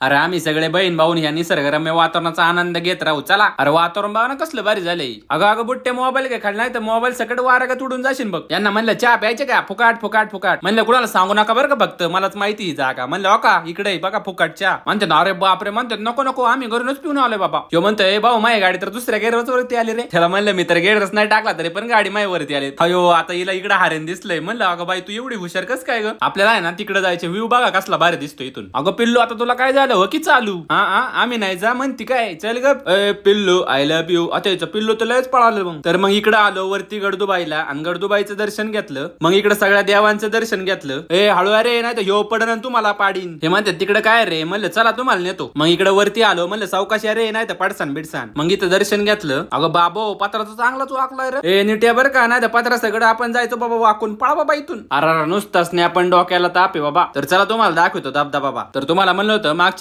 अरे आम्ही सगळे बहीण भाऊन या निसर्गरम्य वातावरणाचा आनंद घेत राहू. चला. अरे वातावरण बघा ना कसलं भारी झालंय. अगं बुट्टे मोबाईल काय खाल नाही तर मोबाईल सकट वारा तुडून जाशील बघ. यांना म्हणलं चहा प्यायचे का? फुकाट फुकाट फुकाट. म्हणलं कुणाला सांगू नका बरं का, फक्त मलाच माहिती ही जागा. म्हणलं हो का इकडे बघा फुकाट चहा. म्हणते ना अरे बापरे, म्हणतात नको नको आम्ही घरूनच पिऊन आलोय बाबा. तो म्हणतोय भाऊ माझी गाडी तर दुसऱ्या गेअरच वरती आली रे. त्याला म्हणलं मी तर गेअरच नाही टाकला तरी पण गाडी माझ्या वरती आली. अयो आता हिला इकडे हारेन दिसलंय. म्हणलं अगं बाई तू एवढी हुशार कस काय ग? आपल्याला आहे ना तिकडे जायचे व्ह्यू बघा कसला भारी दिसतो इथून. अगं पिल्लू आता तुला काय झालं हो की चालू? आम्ही नाही जा म्हणती काय? चल ग पिल्लू आय लव्ह यू. आता याचं पिल्लू तर लयच पळालं मग. तर मग इकडे आलो वरती गडदुबाईला आणि गडदुबाईचं दर्शन घेतलं. मग इकडे सगळ्या देवांचं दर्शन घेतलं. हळू अरे नाही तर ह्यो पडन तुम्हाला पाडीन. हे म्हणते तिकडे काय रे? म्हणलं चला तुम्हाला नेतो. मग इकडे वरती आलो. म्हणलं सावकाशी अरे नाही तर पडसान बिडसान. मग इथं दर्शन घेतलं. अगं बाबो पत्राचा चांगलाच वाकलाय रे. नीट बरं का नाही तर पत्रा सगळं आपण जायचो बाबा वाकून पळा बाबा इथून. अरे नुसताच नाही आपण डोक्याला ताप आहे बाबा. तर चला तुम्हाला दाखवतो धबधबा बाबा. तर तुम्हाला म्हणलं होतं मागच्या